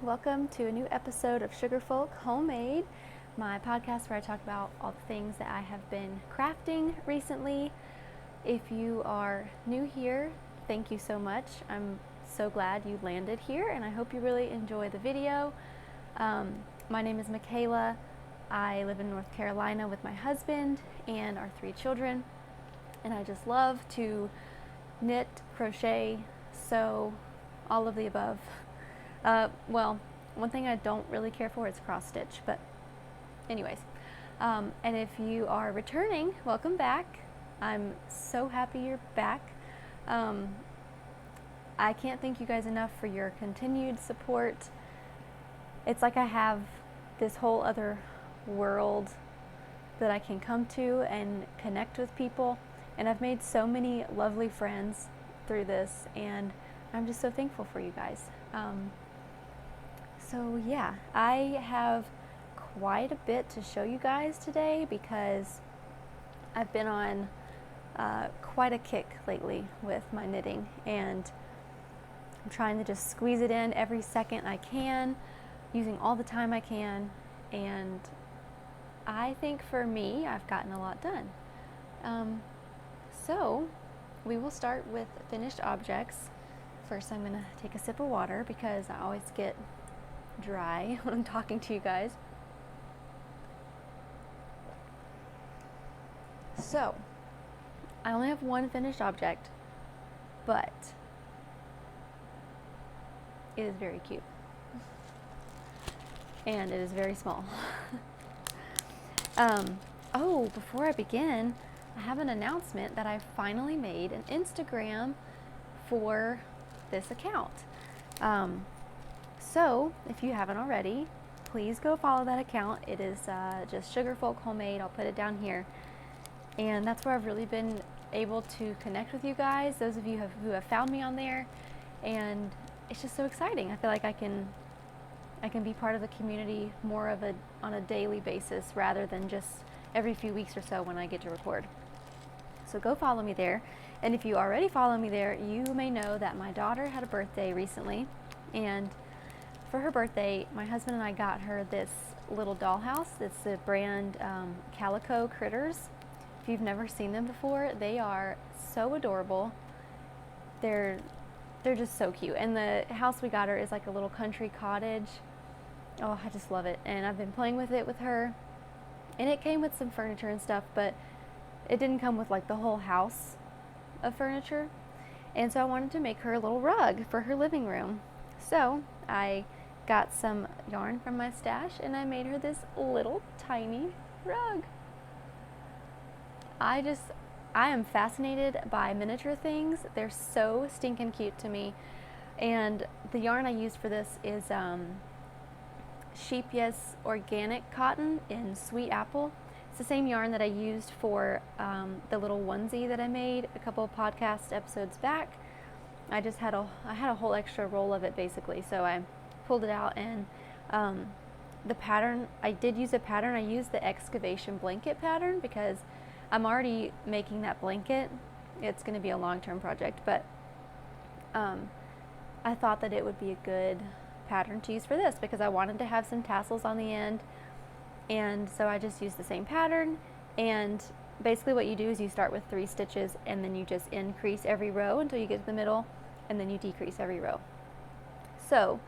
Welcome to a new episode of Sugarfolk Homemade, my podcast where I talk about all the things that I have been crafting recently. If you are new here, thank you so much. I'm so glad you landed here, and I hope you really enjoy the video. My name is Michaela. I live in North Carolina with my husband and our 3 children, and I just love to knit, crochet, sew, all of the above. Well, one thing I don't really care for is cross stitch, but anyways. And if you are returning, welcome back. I'm so happy you're back. I can't thank you guys enough for your continued support. It's like I have this whole other world that I can come to and connect with people. And I've made so many lovely friends through this, and I'm just so thankful for you guys. So yeah, I have quite a bit to show you guys today because I've been on quite a kick lately with my knitting, and I'm trying to just squeeze it in every second I can, using all the time I can, and I think for me, I've gotten a lot done. So we will start with finished objects. First, I'm going to take a sip of water because I always get dry when I'm talking to you guys. So, I only have one finished object, but it is very cute. And it is very small. Before I begin, I have an announcement that I finally made an Instagram for this account. So, if you haven't already, please go follow that account. It is just Sugarfolk Homemade. I'll put it down here. And that's where I've really been able to connect with you guys, those of you who have found me on there. And it's just so exciting. I feel like I can be part of the community more on a daily basis rather than just every few weeks or so when I get to record. So go follow me there. And if you already follow me there, you may know that my daughter had a birthday recently, and for her birthday, my husband and I got her this little dollhouse. It's the brand Calico Critters. If you've never seen them before, they are so adorable. They're just so cute. And the house we got her is like a little country cottage. Oh, I just love it. And I've been playing with it with her. And it came with some furniture and stuff, but it didn't come with like the whole house of furniture. And so I wanted to make her a little rug for her living room. So I got some yarn from my stash and I made her this little tiny rug. I am fascinated by miniature things. They're so stinking cute to me. And the yarn I used for this is Sheep Yes organic cotton in Sweet Apple. It's the same yarn that I used for the little onesie that I made a couple of podcast episodes back. I had a whole extra roll of it basically, so I pulled it out, and the pattern, I did use a pattern. I used the excavation blanket pattern because I'm already making that blanket. It's going to be a long-term project, but I thought that it would be a good pattern to use for this because I wanted to have some tassels on the end, and so I just used the same pattern. And basically what you do is you start with 3 stitches and then you just increase every row until you get to the middle, and then you decrease every row. So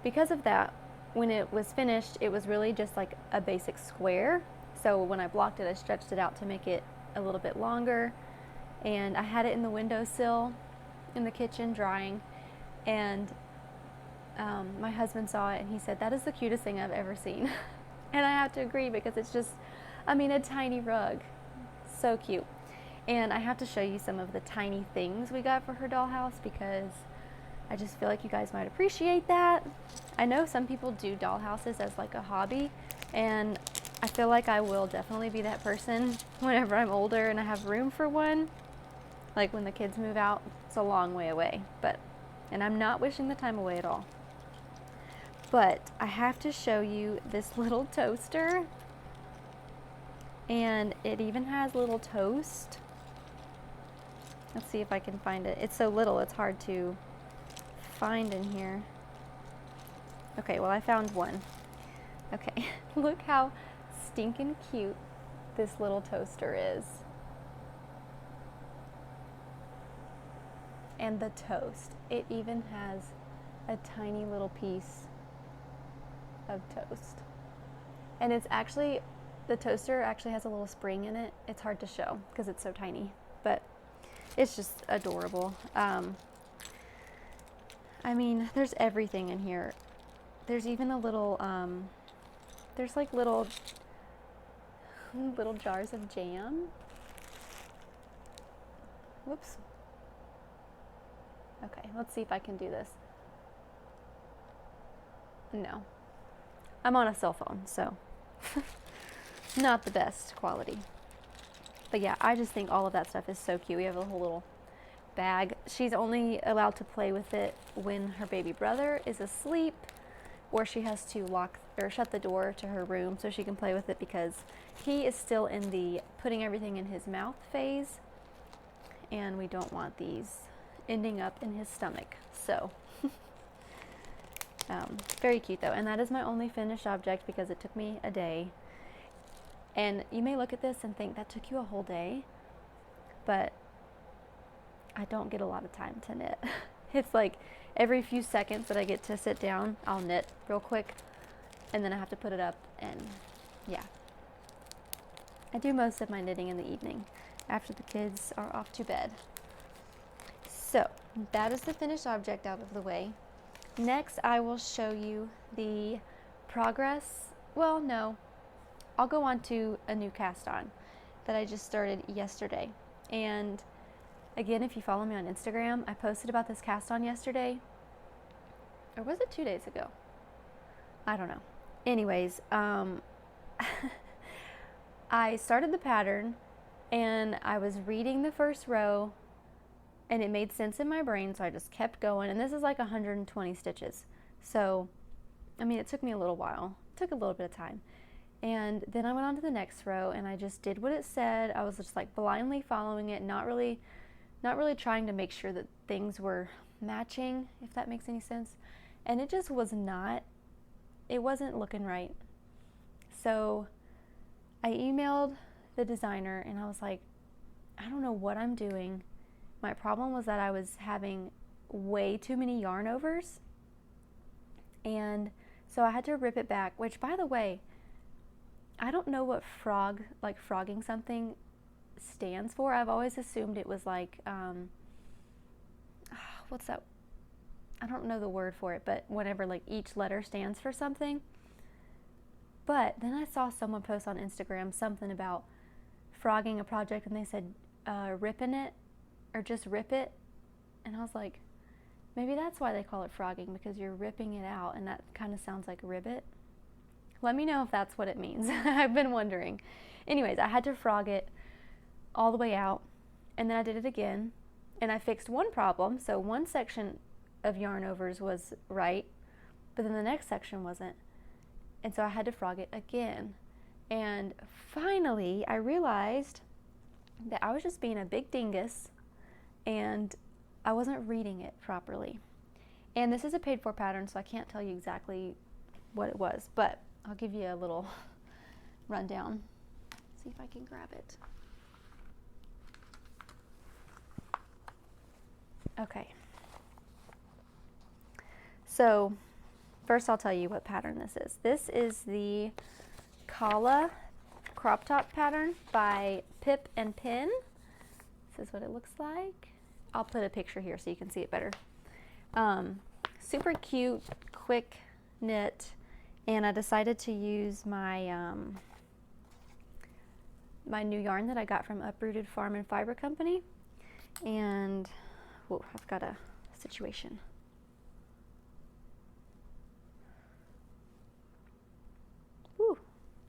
because of that, when it was finished, it was really just like a basic square. So when I blocked it, I stretched it out to make it a little bit longer, and I had it in the windowsill in the kitchen drying, and my husband saw it and he said, "That is the cutest thing I've ever seen." And I have to agree because it's just, a tiny rug. So cute. And I have to show you some of the tiny things we got for her dollhouse because I just feel like you guys might appreciate that. I know some people do dollhouses as like a hobby, and I feel like I will definitely be that person whenever I'm older and I have room for one. Like when the kids move out, it's a long way away, and I'm not wishing the time away at all. But I have to show you this little toaster. And it even has little toast. Let's see if I can find it. It's so little, it's hard to find in here. Okay, well, I found one. Okay, look how stinking cute this little toaster is. And the toast, it even has a tiny little piece of toast. And it's actually, the toaster actually has a little spring in it. It's hard to show because it's so tiny, but it's just adorable. I mean, there's everything in here. There's even a little, there's like little jars of jam. Whoops. Okay, let's see if I can do this. No. I'm on a cell phone, so not the best quality. But yeah, I just think all of that stuff is so cute. We have a whole little bag. She's only allowed to play with it when her baby brother is asleep, or she has to lock or shut the door to her room so she can play with it, because he is still in the putting everything in his mouth phase, and we don't want these ending up in his stomach. So very cute though. And that is my only finished object because it took me a day. And you may look at this and think that took you a whole day, but I don't get a lot of time to knit. It's like every few seconds that I get to sit down, I'll knit real quick, and then I have to put it up, and yeah. I do most of my knitting in the evening after the kids are off to bed. So that is the finished object out of the way. Next, I will show you the progress. Well, no, I'll go on to a new cast on that I just started yesterday. And again, if you follow me on Instagram, I posted about this cast on yesterday. Or was it 2 days ago? I don't know. Anyways, I started the pattern and I was reading the first row and it made sense in my brain, so I just kept going. And this is like 120 stitches. So, I mean, it took me a little while. It took a little bit of time. And then I went on to the next row and I just did what it said. I was just like blindly following it, not really trying to make sure that things were matching, if that makes any sense. And it just was not, it wasn't looking right. So I emailed the designer and I was like, I don't know what I'm doing. My problem was that I was having way too many yarn overs. And so I had to rip it back, which, by the way, I don't know what frogging something stands for. I've always assumed it was like, what's that? I don't know the word for it, but whenever like each letter stands for something. But then I saw someone post on Instagram something about frogging a project, and they said ripping it, or just rip it. And I was like, maybe that's why they call it frogging, because you're ripping it out, and that kind of sounds like ribbit. Let me know if that's what it means. I've been wondering. Anyways, I had to frog it all the way out, and then I did it again, and I fixed one problem. So one section of yarn overs was right, but then the next section wasn't. And so I had to frog it again. And finally, I realized that I was just being a big dingus, and I wasn't reading it properly. And this is a paid for pattern, so I can't tell you exactly what it was, but I'll give you a little rundown. See if I can grab it. Okay. So first I'll tell you what pattern this is. This is the Kala crop top pattern by Pip and Pin. This is what it looks like. I'll put a picture here so you can see it better. Super cute, quick knit. And I decided to use my my new yarn that I got from Uprooted Farm and Fiber Company. And whoa, I've got a situation. Woo,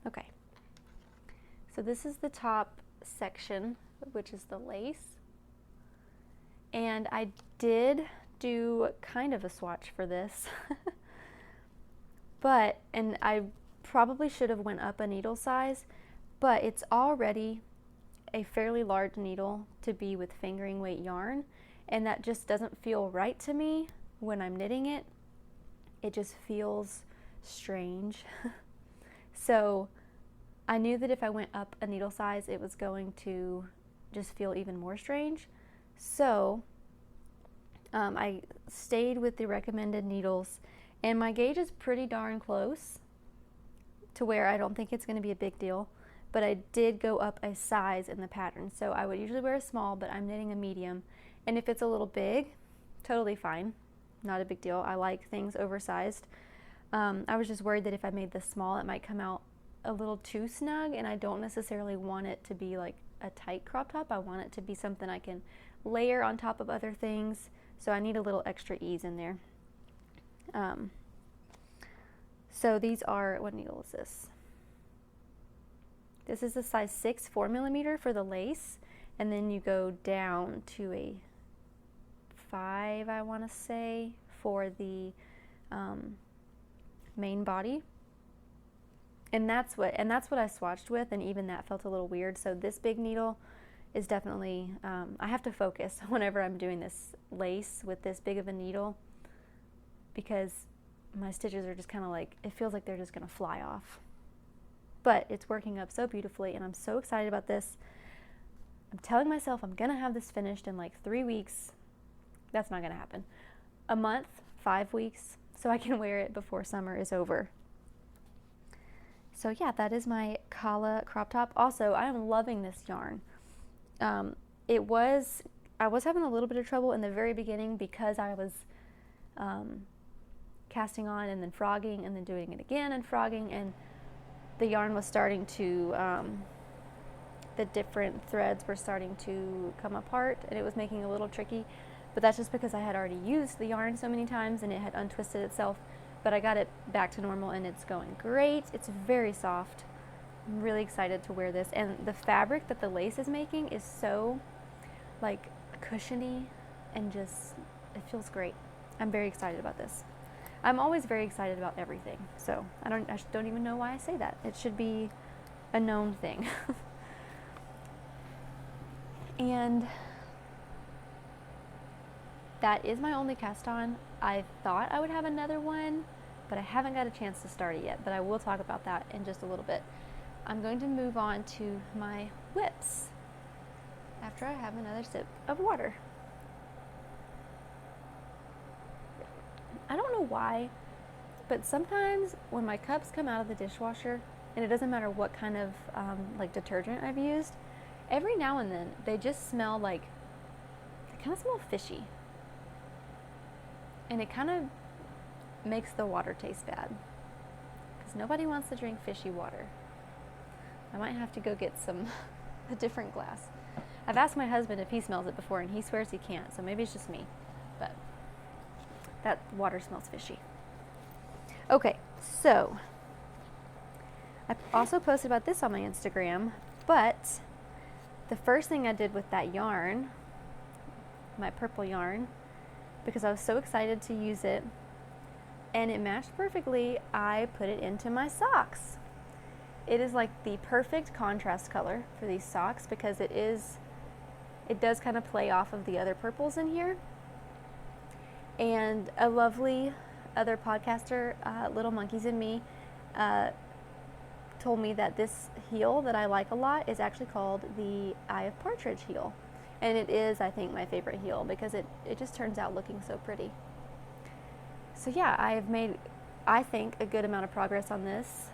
okay. So this is the top section, which is the lace. And I did do kind of a swatch for this. And I probably should have went up a needle size, but it's already a fairly large needle to be with fingering weight yarn, and that just doesn't feel right to me when I'm knitting it. It just feels strange. So I knew that if I went up a needle size, it was going to just feel even more strange. So I stayed with the recommended needles, and my gauge is pretty darn close to where I don't think it's going to be a big deal, but I did go up a size in the pattern. So I would usually wear a small, but I'm knitting a medium, and if it's a little big, totally fine, not a big deal. I like things oversized. I was just worried that if I made this small, it might come out a little too snug, and I don't necessarily want it to be like a tight crop top. I want it to be something I can layer on top of other things, so I need a little extra ease in there. So these are, what needle is this? This is a size 6 4mm for the lace, and then you go down to a 5, I want to say, for the main body. And that's what I swatched with, and even that felt a little weird. So this big needle is definitely, I have to focus whenever I'm doing this lace with this big of a needle, because my stitches are just kind of like, it feels like they're just going to fly off. But it's working up so beautifully, and I'm so excited about this. I'm telling myself I'm going to have this finished in like 3 weeks. That's not going to happen. A month, 5 weeks, so I can wear it before summer is over. So yeah, that is my Kala crop top. Also, I am loving this yarn. I was having a little bit of trouble in the very beginning because I was casting on and then frogging and then doing it again and frogging, and the yarn was starting to, the different threads were starting to come apart, and it was making it a little tricky. But that's just because I had already used the yarn so many times and it had untwisted itself. But I got it back to normal, and it's going great. It's very soft. I'm really excited to wear this. And the fabric that the lace is making is so like cushiony, and just, it feels great. I'm very excited about this. I'm always very excited about everything. So I don't even know why I say that. It should be a known thing. And that is my only cast on. I thought I would have another one, but I haven't got a chance to start it yet, but I will talk about that in just a little bit. I'm going to move on to my whips after I have another sip of water. I don't know why, but sometimes when my cups come out of the dishwasher, and it doesn't matter what kind of like detergent I've used, every now and then they just smell like, they kind of smell fishy. And it kind of makes the water taste bad, because nobody wants to drink fishy water. I might have to go get a different glass. I've asked my husband if he smells it before, and he swears he can't, so maybe it's just me, but that water smells fishy. Okay, so I also posted about this on my Instagram, but the first thing I did with that yarn, my purple yarn, because I was so excited to use it and it matched perfectly, I put it into my socks. It is like the perfect contrast color for these socks, because it does kind of play off of the other purples in here. And a lovely other podcaster, Little Monkeys and Me, told me that this heel that I like a lot is actually called the Eye of Partridge heel. And it is, I think, my favorite heel, because it just turns out looking so pretty. So yeah, I have made, I think, a good amount of progress on this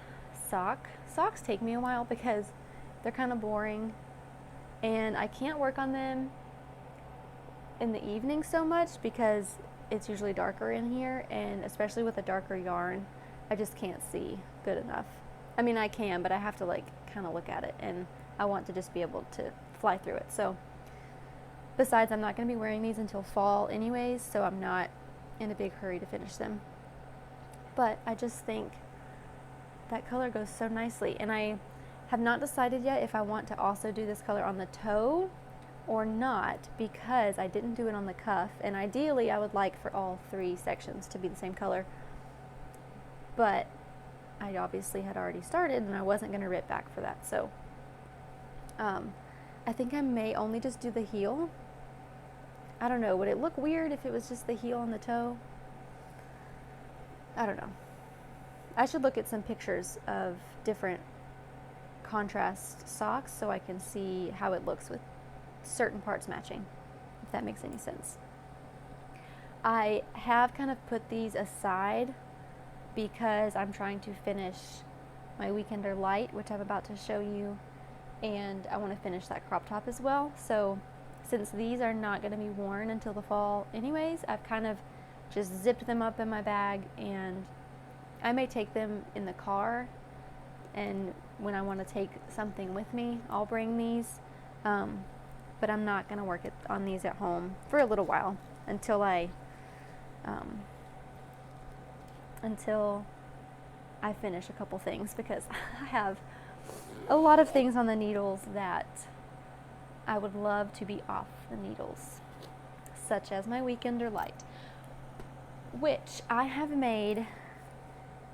sock. Socks take me a while because they're kind of boring, and I can't work on them in the evening so much because it's usually darker in here, and especially with a darker yarn, I just can't see good enough. I mean, I can, but I have to like kind of look at it, and I want to just be able to fly through it. So besides, I'm not going to be wearing these until fall anyways, so I'm not in a big hurry to finish them. But I just think that color goes so nicely, and I have not decided yet if I want to also do this color on the toe or not, because I didn't do it on the cuff, and ideally I would like for all 3 sections to be the same color, but I obviously had already started and I wasn't going to rip back for that, so I think I may only just do the heel. I don't know, would it look weird if it was just the heel and the toe? I don't know. I should look at some pictures of different contrast socks so I can see how it looks with certain parts matching, if that makes any sense. I have kind of put these aside because I'm trying to finish my Weekender Light, which I'm about to show you, and I want to finish that crop top as well. So since these are not going to be worn until the fall anyways, I've kind of just zipped them up in my bag, and I may take them in the car, and when I want to take something with me, I'll bring these, but I'm not going to work on these at home for a little while until I finish a couple things, because I have a lot of things on the needles that I would love to be off the needles, such as my Weekender Light, which I have made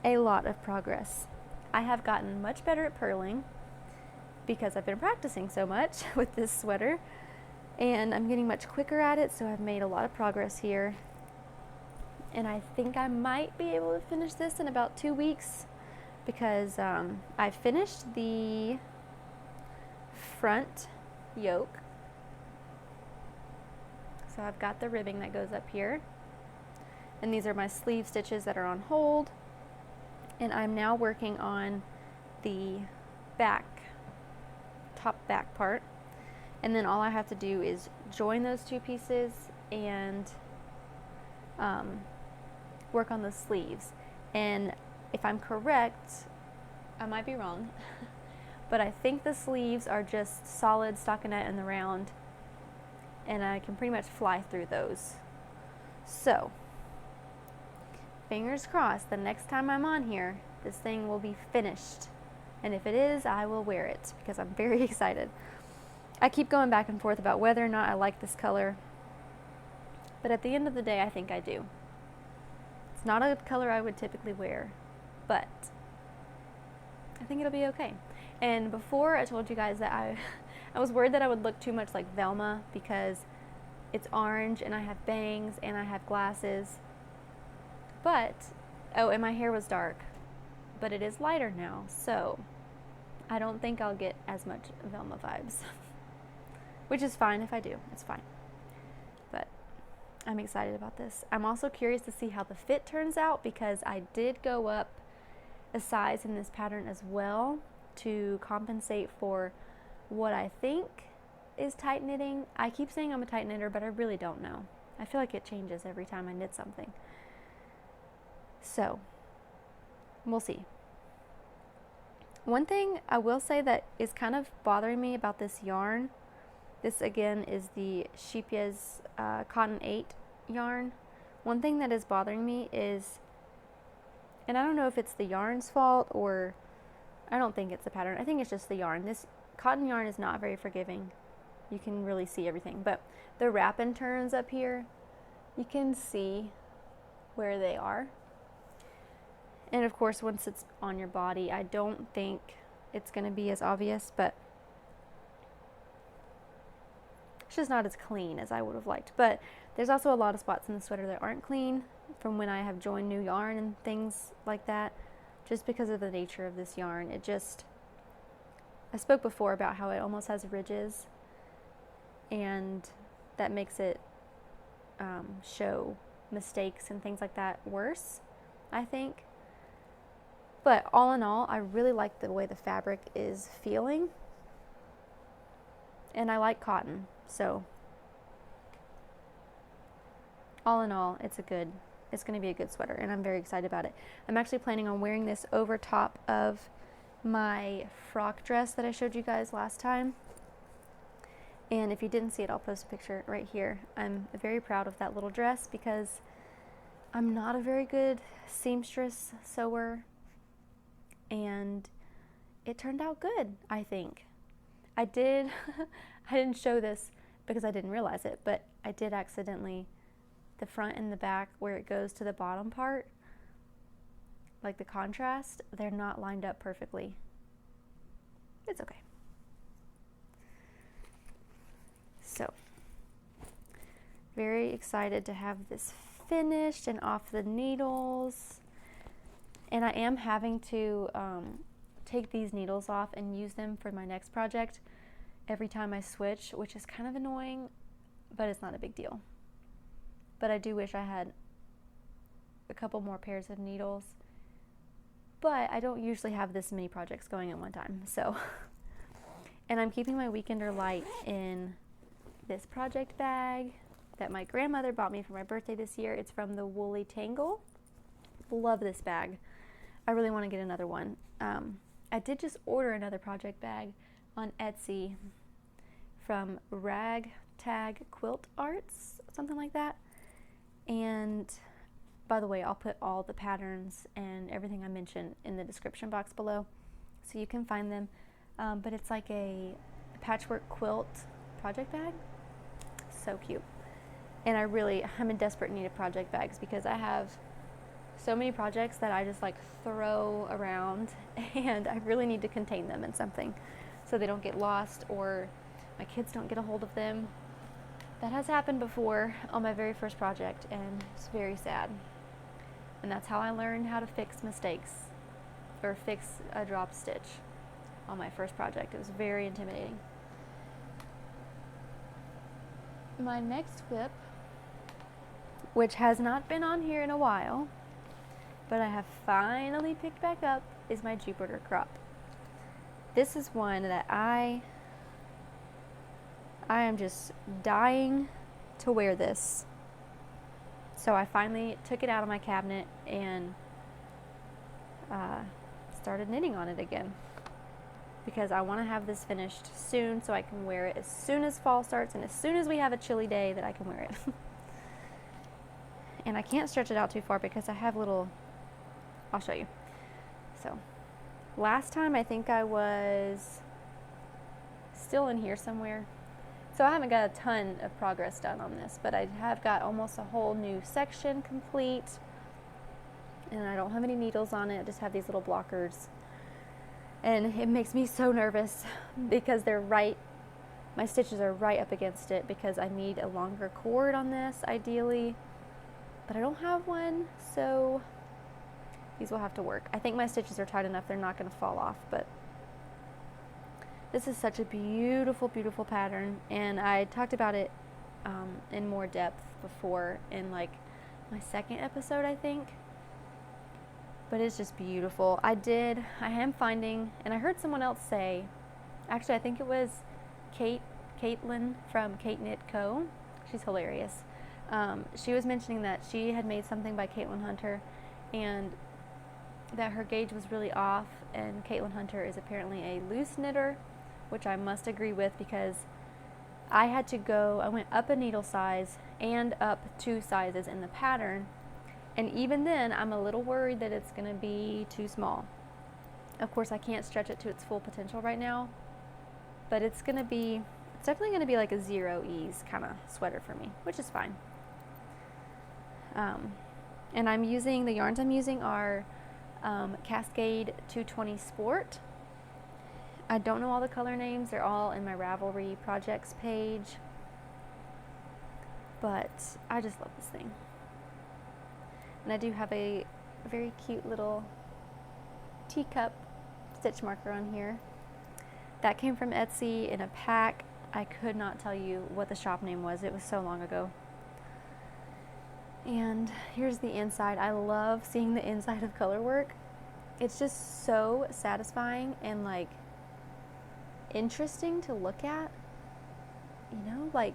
a lot of progress. I have gotten much better at purling because I've been practicing so much with this sweater, and I'm getting much quicker at it, so I've made a lot of progress here. And I think I might be able to finish this in about 2 weeks, because I finished the front yoke. So I've got the ribbing that goes up here, and these are my sleeve stitches that are on hold, and I'm now working on the top back part, and then all I have to do is join those two pieces and work on the sleeves. And if I'm correct, I might be wrong, but I think the sleeves are just solid stockinette in the round, and I can pretty much fly through those. So fingers crossed, the next time I'm on here, this thing will be finished, and if it is, I will wear it, because I'm very excited. I keep going back and forth about whether or not I like this color, but at the end of the day, I think I do. It's not a color I would typically wear, but I think it'll be okay. And before, I told you guys that I was worried that I would look too much like Velma, because it's orange and I have bangs and I have glasses, but and my hair was dark, but it is lighter now, so I don't think I'll get as much Velma vibes, which is fine if I do. It's fine, but I'm excited about this. I'm also curious to see how the fit turns out, because I did go up a size in this pattern as well to compensate for what I think is tight knitting. I keep saying I'm a tight knitter, but I really don't know. I feel like it changes every time I knit something. So we'll see. One thing I will say that is kind of bothering me about this yarn, this again is the Sheepia's Cotton 8 yarn. One thing that is bothering me is, and I don't know if it's the yarn's fault, or I don't think it's the pattern, I think it's just the yarn. This cotton yarn is not very forgiving. You can really see everything, but the wrap and turns up here, you can see where they are. And of course, once it's on your body, I don't think it's going to be as obvious, but it's just not as clean as I would have liked. But there's also a lot of spots in the sweater that aren't clean from when I have joined new yarn and things like that, just because of the nature of this yarn. I spoke before about how it almost has ridges, and that makes it show mistakes and things like that worse, I think. But all in all, I really like the way the fabric is feeling, and I like cotton, so all in all, it's going to be a good sweater, and I'm very excited about it. I'm actually planning on wearing this over top of my frock dress that I showed you guys last time. And if you didn't see it, I'll post a picture right here. I'm very proud of that little dress, because I'm not a very good seamstress sewer, and it turned out good, I think. I didn't show this because I didn't realize it, but I did accidentally, the front and the back where it goes to the bottom part, like the contrast, they're not lined up perfectly. It's okay. So, very excited to have this finished and off the needles. And I am having to take these needles off and use them for my next project every time I switch, which is kind of annoying, but it's not a big deal. But I do wish I had a couple more pairs of needles. But I don't usually have this many projects going at one time, so. And I'm keeping my Weekender light in this project bag that my grandmother bought me for my birthday this year. It's from the Woolly Tangle. Love this bag. I really want to get another one. I did just order another project bag on Etsy from Ragtag Quilt Arts, something like that. And by the way, I'll put all the patterns and everything I mentioned in the description box below so you can find them. But it's like a patchwork quilt project bag. So cute. And I'm in desperate need of project bags because I have so many projects that I just like throw around, and I really need to contain them in something so they don't get lost or my kids don't get a hold of them. That has happened before on my very first project, and it's very sad. And that's how I learned how to fix mistakes or fix a drop stitch on my first project. It was very intimidating. My next whip, which has not been on here in a while, but I have finally picked back up, is my Jupiter crop. This is one that I am just dying to wear this. So I finally took it out of my cabinet and started knitting on it again because I want to have this finished soon so I can wear it as soon as fall starts and as soon as we have a chilly day that I can wear it. And I can't stretch it out too far because I have I'll show you. So last time I think I was still in here somewhere. So I haven't got a ton of progress done on this, but I have got almost a whole new section complete. And I don't have any needles on it. I just have these little blockers. And it makes me so nervous because my stitches are right up against it because I need a longer cord on this ideally. But I don't have one, so these will have to work. I think my stitches are tight enough, they're not going to fall off, but this is such a beautiful, beautiful pattern, and I talked about it in more depth before in like my second episode, I think. But it's just beautiful. I am finding, and I heard someone else say, actually I think it was Caitlin from Kate Knit Co. She's hilarious. She was mentioning that she had made something by Caitlin Hunter and that her gauge was really off, and Caitlin Hunter is apparently a loose knitter, which I must agree with because I went up a needle size and up 2 sizes in the pattern, and even then I'm a little worried that it's going to be too small. Of course I can't stretch it to its full potential right now, but it's definitely going to be like a 0 ease kind of sweater for me, which is fine. And the yarns I'm using are Cascade 220 Sport. I don't know all the color names. They're all in my Ravelry projects page. But I just love this thing. And I do have a very cute little teacup stitch marker on here. That came from Etsy in a pack. I could not tell you what the shop name was. It was so long ago. And here's the inside. I love seeing the inside of color work. It's just so satisfying and like interesting to look at. Like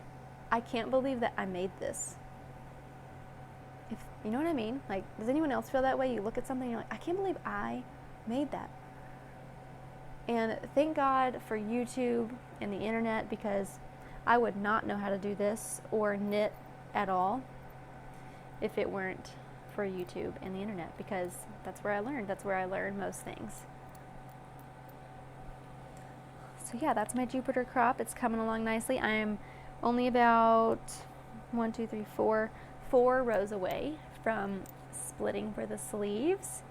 I can't believe that I made this. If you know what I mean? Like, does anyone else feel that way? You look at something and you're like, I can't believe I made that. And thank God for YouTube and the internet, because I would not know how to do this or knit at all if it weren't for YouTube and the internet, because that's where I learned. That's where I learned most things. So yeah, that's my Jupiter crop. It's coming along nicely. I am only about 4 rows away from splitting for the sleeves.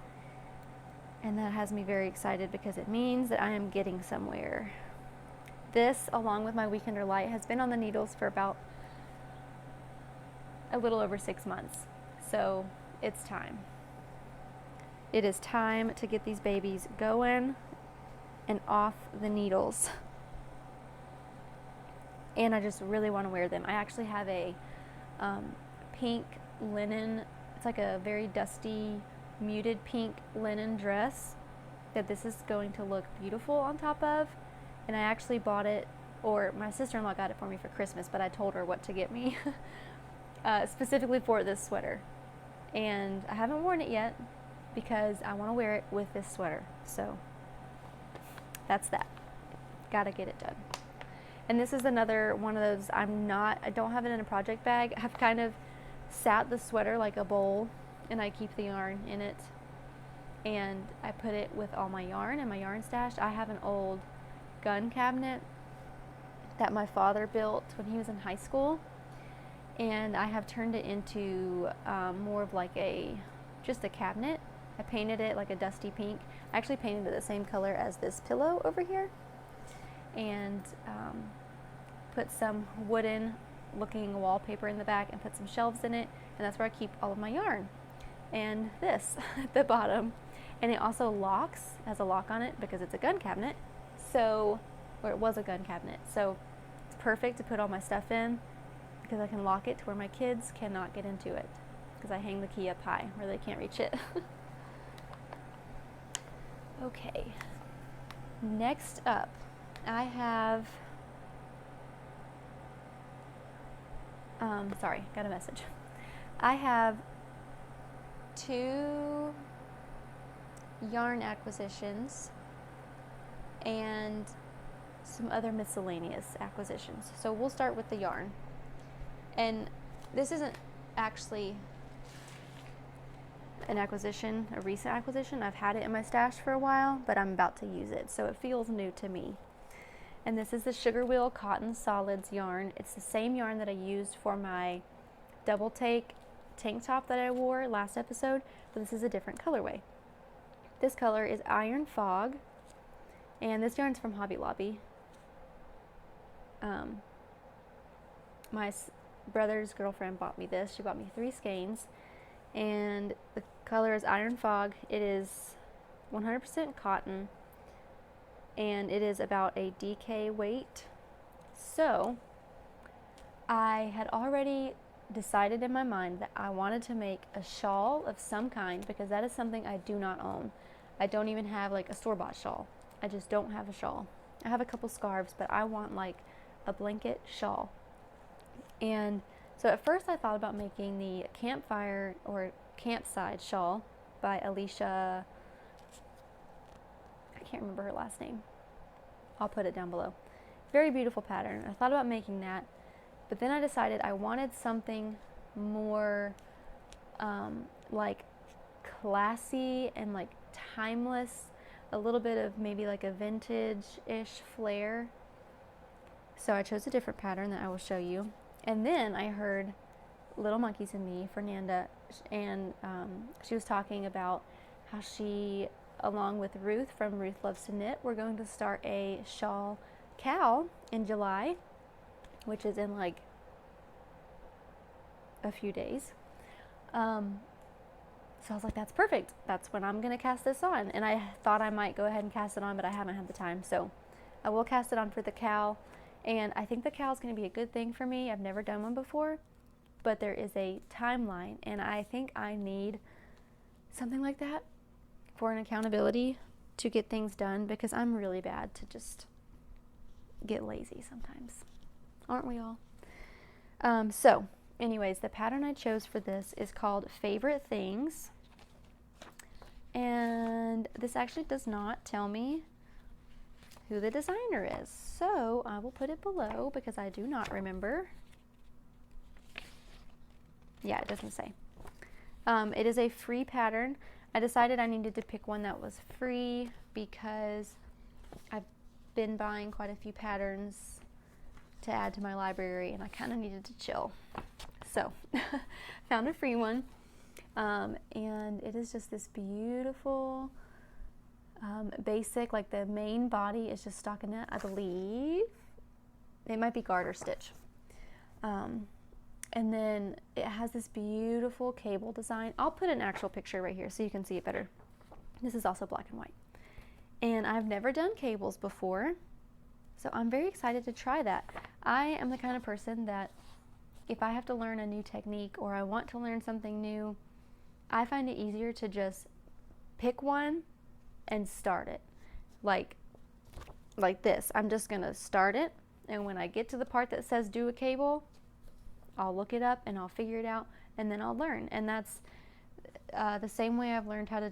And that has me very excited because it means that I am getting somewhere. This, along with my Weekender Light, has been on the needles for about a little over 6 months. So it's time. It is time to get these babies going and off the needles. And I just really want to wear them. I actually have a pink linen, it's like a very dusty, muted pink linen dress that this is going to look beautiful on top of. And I actually bought it, or my sister-in-law got it for me for Christmas, but I told her what to get me specifically for this sweater. And I haven't worn it yet because I want to wear it with this sweater. So that's that. Gotta get it done. And this is another one of those, I don't have it in a project bag. I've kind of sat the sweater like a bowl, and I keep the yarn in it. And I put it with all my yarn and my yarn stash. I have an old gun cabinet that my father built when he was in high school. And I have turned it into more of like just a cabinet. I painted it like a dusty pink. I actually painted it the same color as this pillow over here. And put some wooden looking wallpaper in the back and put some shelves in it, and that's where I keep all of my yarn. And this at the bottom, and it also has a lock on it because it's a gun cabinet, or it was a gun cabinet, so it's perfect to put all my stuff in because I can lock it to where my kids cannot get into it because I hang the key up high where they can't reach it. Okay, next up I have, got a message. I have 2 yarn acquisitions and some other miscellaneous acquisitions. So we'll start with the yarn. And this isn't actually an acquisition, a recent acquisition. I've had it in my stash for a while, but I'm about to use it, so it feels new to me. And this is the Sugar Wheel Cotton Solids yarn. It's the same yarn that I used for my double take tank top that I wore last episode, but this is a different colorway. This color is Iron Fog, and this yarn's from Hobby Lobby. My brother's girlfriend bought me this. She bought me 3 skeins, and the color is Iron Fog. It is 100% cotton, and it is about a DK weight. So I had already decided in my mind that I wanted to make a shawl of some kind because that is something I do not own. I don't even have like a store-bought shawl. I just don't have a shawl. I have a couple scarves, but I want like a blanket shawl. And so at first I thought about making the campfire or campside shawl by Alicia. I can't remember her last name. I'll put it down below. Very beautiful pattern. I thought about making that, but then I decided I wanted something more like classy and like timeless, a little bit of maybe like a vintage-ish flair. So I chose a different pattern that I will show you. And then I heard Little Monkeys and Me, Fernanda, and she was talking about how she, along with Ruth from Ruth Loves to Knit, we're going to start a shawl cowl in July, which is in like a few days. So I was like, that's perfect. That's when I'm going to cast this on. And I thought I might go ahead and cast it on, but I haven't had the time. So I will cast it on for the cowl. And I think the cowl is going to be a good thing for me. I've never done one before, but there is a timeline. And I think I need something like that for an accountability to get things done, because I'm really bad to just get lazy sometimes. Aren't we all? So anyways, the pattern I chose for this is called Favorite Things. And this actually does not tell me who the designer is. So I will put it below because I do not remember. Yeah, it doesn't say. It is a free pattern. I decided I needed to pick one that was free because I've been buying quite a few patterns to add to my library, and I kind of needed to chill. So found a free one, and it is just this beautiful basic, like the main body is just stockinette, I believe. it might be garter stitch. And then it has this beautiful cable design. I'll put an actual picture right here so you can see it better. This is also black and white. And I've never done cables before, so I'm very excited to try that. I am the kind of person that if I have to learn a new technique or I want to learn something new, I find it easier to just pick one and start it. Like this. I'm just going to start it, and when I get to the part that says do a cable, I'll look it up and I'll figure it out, and then I'll learn. And that's the same way I've learned how to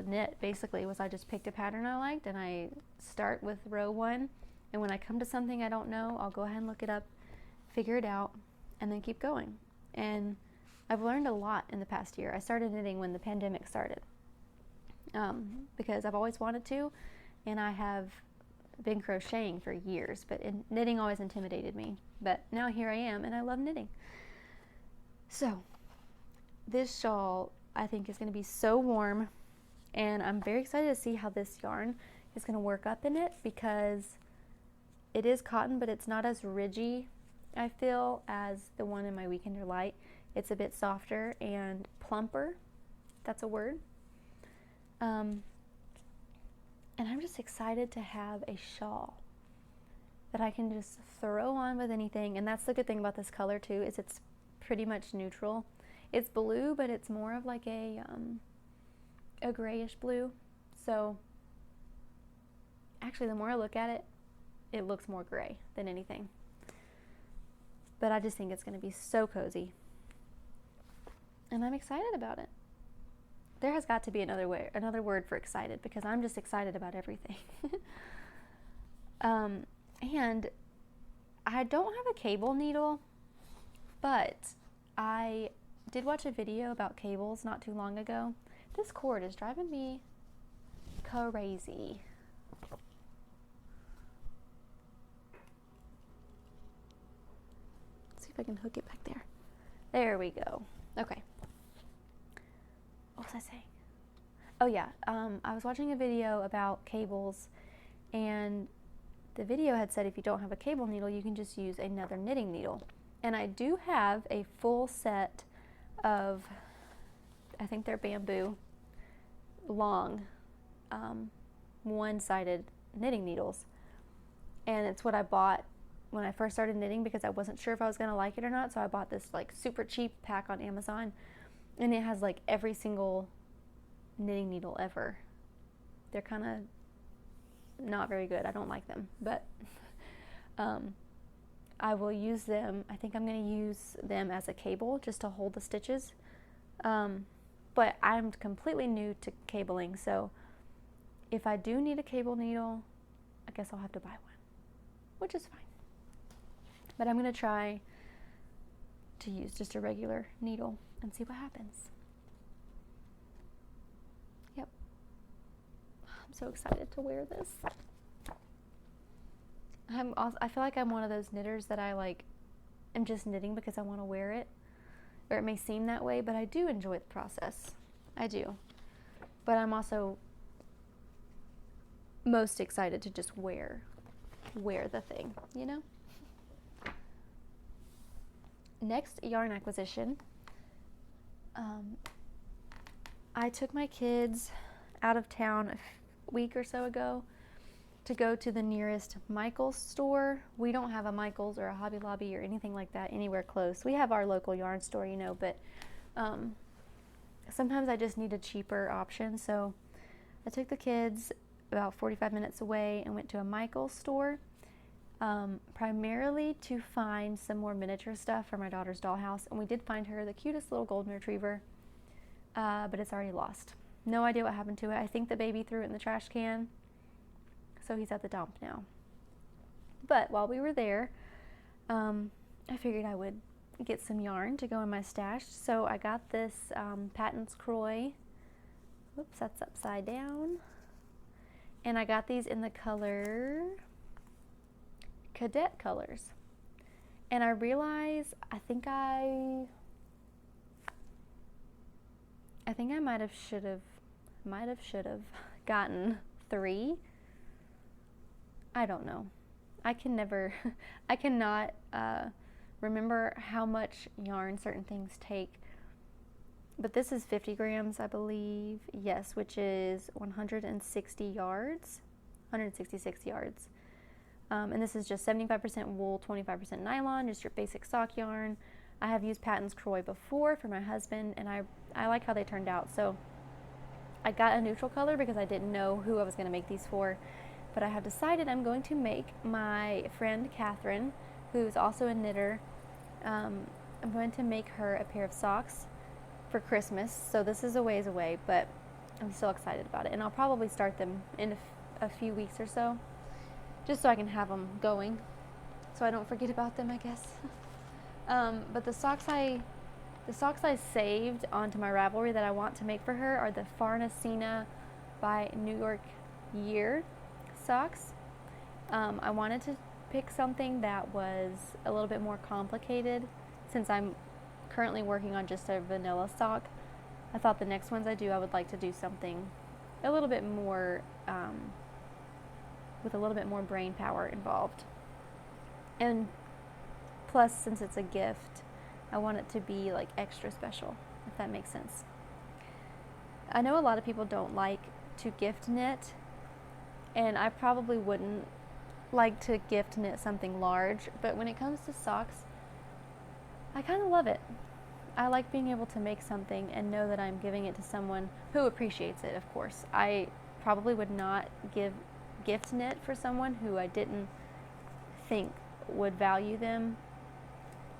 knit, basically, was I just picked a pattern I liked and I start with row 1, and when I come to something I don't know, I'll go ahead and look it up, figure it out, and then keep going. And I've learned a lot in the past year. I started knitting when the pandemic started, because I've always wanted to, and I have been crocheting for years, but knitting always intimidated me. But now here I am, and I love knitting. So this shawl, I think, is going to be so warm, and I'm very excited to see how this yarn is going to work up in it, because it is cotton, but it's not as ridgy, I feel, as the one in my Weekender Light. It's a bit softer and plumper. That's a word. And I'm just excited to have a shawl that I can just throw on with anything. And that's the good thing about this color too, is it's pretty much neutral. It's blue, but it's more of like a grayish blue. So actually, the more I look at it, it looks more gray than anything. But I just think it's going to be so cozy. And I'm excited about it. There has got to be another word for excited, because I'm just excited about everything. And I don't have a cable needle, but I did watch a video about cables not too long ago. This cord is driving me crazy. Let's see if I can hook it back there. There we go. Okay. What was I saying? Oh yeah, I was watching a video about cables, and the video had said if you don't have a cable needle, you can just use another knitting needle. And I do have a full set of, I think they're bamboo, long, one-sided knitting needles. And it's what I bought when I first started knitting, because I wasn't sure if I was going to like it or not, so I bought this like super cheap pack on Amazon. And it has like every single knitting needle ever. They're kind of not very good. I don't like them, but I will use them. I think I'm going to use them as a cable just to hold the stitches. But I'm completely new to cabling, so if I do need a cable needle, I guess I'll have to buy one, which is fine. But I'm going to try to use just a regular needle and see what happens. Yep. I'm so excited to wear this. I feel like I'm one of those knitters that am just knitting because I want to wear it. Or it may seem that way, but I do enjoy the process. I do. But I'm also most excited to just wear the thing, you know? Next yarn acquisition. I took my kids out of town a week or so ago to go to the nearest Michael's store. We don't have a Michael's or a Hobby Lobby or anything like that anywhere close. We have our local yarn store, you know, but sometimes I just need a cheaper option. So I took the kids about 45 minutes away and went to a Michael's store, primarily to find some more miniature stuff for my daughter's dollhouse. And we did find her the cutest little golden retriever, but it's already lost. No idea what happened to it. I think the baby threw it in the trash can, so he's at the dump now. But while we were there, I figured I would get some yarn to go in my stash. So I got this Patton's Croy. Whoops, that's upside down. And I got these in the color Cadet colors. And I realized I think I might have should have gotten 3. I don't know. I can never, I cannot remember how much yarn certain things take. But this is 50 grams, I believe. Yes, which is 160 yards, 166 yards. And this is just 75% wool, 25% nylon, just your basic sock yarn. I have used Patton's Croy before for my husband, and I like how they turned out. So I got a neutral color because I didn't know who I was going to make these for. But I have decided I'm going to make my friend Catherine, who's also a knitter, I'm going to make her a pair of socks for Christmas. So this is a ways away, but I'm so excited about it. And I'll probably start them in a few weeks or so, just so I can have them going, so I don't forget about them, I guess. But the socks I saved onto my Ravelry that I want to make for her are the Farnesina by New York Year socks. I wanted to pick something that was a little bit more complicated since I'm currently working on just a vanilla sock. I thought the next ones I do, I would like to do something a little bit more with a little bit more brain power involved. And plus, since it's a gift, I want it to be like extra special, if that makes sense. I know a lot of people don't like to gift knit, and I probably wouldn't like to gift knit something large, but when it comes to socks, I kind of love it. I like being able to make something and know that I'm giving it to someone who appreciates it, of course. I probably would not gift knit for someone who I didn't think would value them,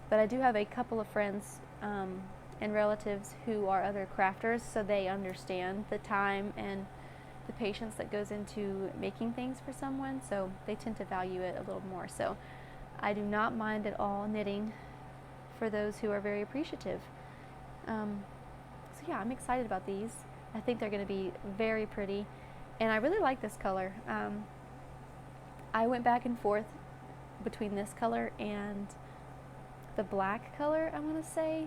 but I do have a couple of friends and relatives who are other crafters, so they understand the time and the patience that goes into making things for someone, so they tend to value it a little more. So I do not mind at all knitting for those who are very appreciative. So yeah, I'm excited about these. I think they're going to be very pretty, and I really like this color. I went back and forth between this color and the black color, I want to say,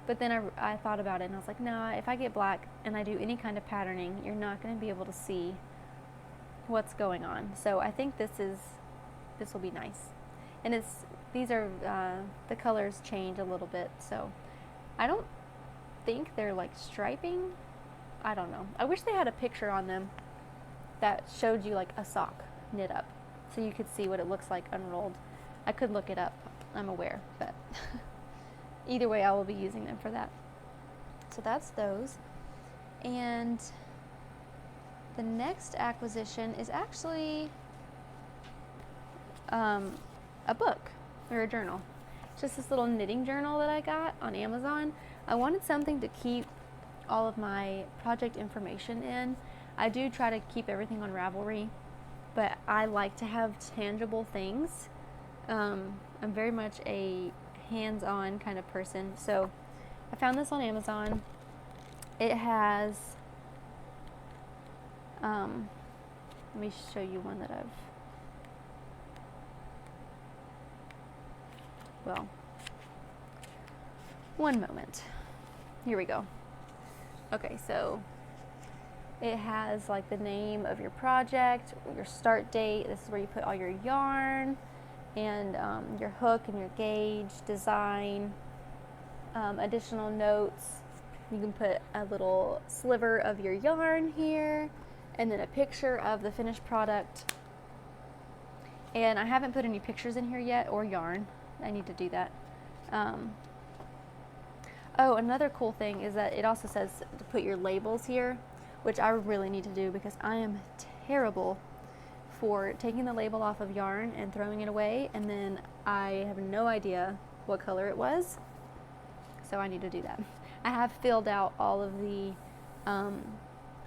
but then I thought about it and I was like, nah, if I get black and I do any kind of patterning, you're not going to be able to see what's going on. So I think this will be nice. And these are the colors change a little bit, so I don't think they're like striping. I don't know. I wish they had a picture on them that showed you like a sock knit up, so you could see what it looks like unrolled. I could look it up, I'm aware, but either way I will be using them for that. So that's those. And the next acquisition is actually a book or a journal. It's just this little knitting journal that I got on Amazon. I wanted something to keep all of my project information in. I do try to keep everything on Ravelry, but I like to have tangible things. I'm very much a hands-on kind of person. So I found this on Amazon. It has, let me show you one that well, one moment. Here we go. Okay, so it has like the name of your project, your start date. This is where you put all your yarn and your hook and your gauge, design, additional notes. You can put a little sliver of your yarn here and then a picture of the finished product. And I haven't put any pictures in here yet or yarn. I need to do that. Oh, another cool thing is that it also says to put your labels here, which I really need to do because I am terrible for taking the label off of yarn and throwing it away, and then I have no idea what color it was, so I need to do that. I have filled out all of the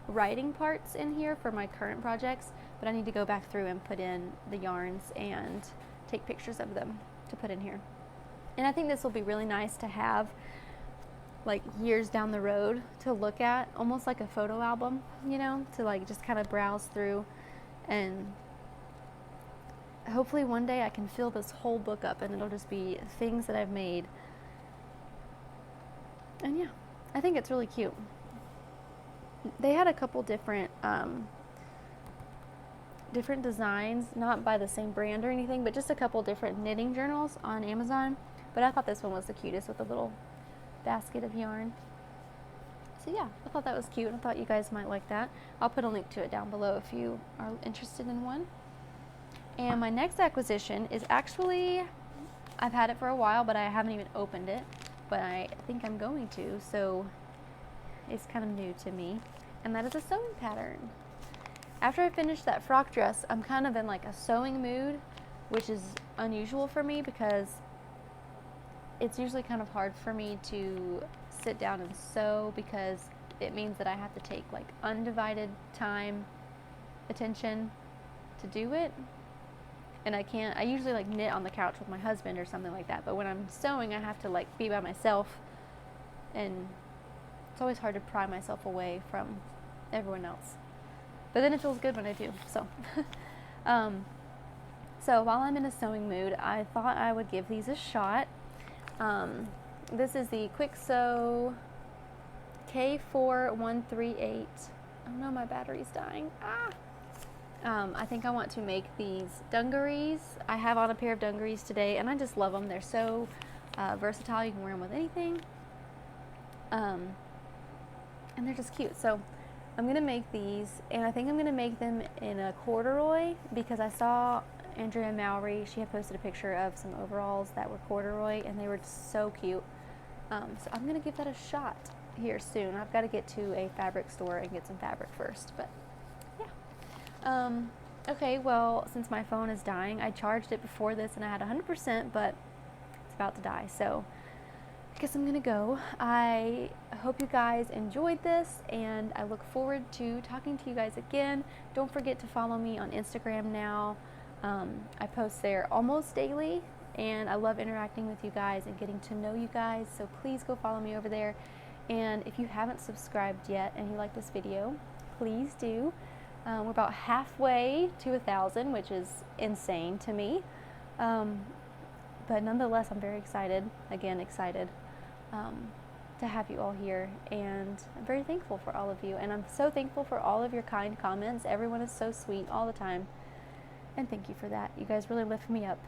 writing parts in here for my current projects, but I need to go back through and put in the yarns and take pictures of them to put in here. And I think this will be really nice to have like years down the road to look at, almost like a photo album, you know, to like just kind of browse through, and hopefully one day I can fill this whole book up and it'll just be things that I've made. And yeah, I think it's really cute. They had a couple different different designs, not by the same brand or anything, but just a couple different knitting journals on Amazon. But I thought this one was the cutest with a little basket of yarn. So yeah, I thought that was cute. I thought you guys might like that. I'll put a link to it down below if you are interested in one. And my next acquisition is actually, I've had it for a while, but I haven't even opened it. But I think I'm going to, so it's kind of new to me. And that is a sewing pattern. After I finished that frock dress, I'm kind of in like a sewing mood, which is unusual for me because it's usually kind of hard for me to sit down and sew because it means that I have to take like undivided time, attention to do it. And I usually like knit on the couch with my husband or something like that. But when I'm sewing, I have to like be by myself, and it's always hard to pry myself away from everyone else. But then it feels good when I do. So, so while I'm in a sewing mood, I thought I would give these a shot. This is the Quick Sew K4138. Oh no, my battery's dying. I think I want to make these dungarees. I have on a pair of dungarees today, and I just love them. They're so versatile. You can wear them with anything. And they're just cute. So I'm going to make these, and I think I'm going to make them in a corduroy because I saw Andrea Mowry, she had posted a picture of some overalls that were corduroy, and they were just so cute. So I'm going to give that a shot here soon. I've got to get to a fabric store and get some fabric first, but yeah. Okay, well, since my phone is dying, I charged it before this and I had 100%, but it's about to die, so I guess I'm going to go. I hope you guys enjoyed this, and I look forward to talking to you guys again. Don't forget to follow me on Instagram now. I post there almost daily, and I love interacting with you guys and getting to know you guys, so please go follow me over there. And if you haven't subscribed yet and you like this video, please do. We're about halfway to 1,000, which is insane to me. But nonetheless, I'm very excited, to have you all here, and I'm very thankful for all of you, and I'm so thankful for all of your kind comments. Everyone is so sweet all the time, and thank you for that. You guys really lift me up.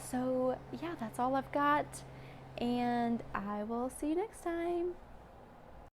So yeah, that's all I've got, and I will see you next time.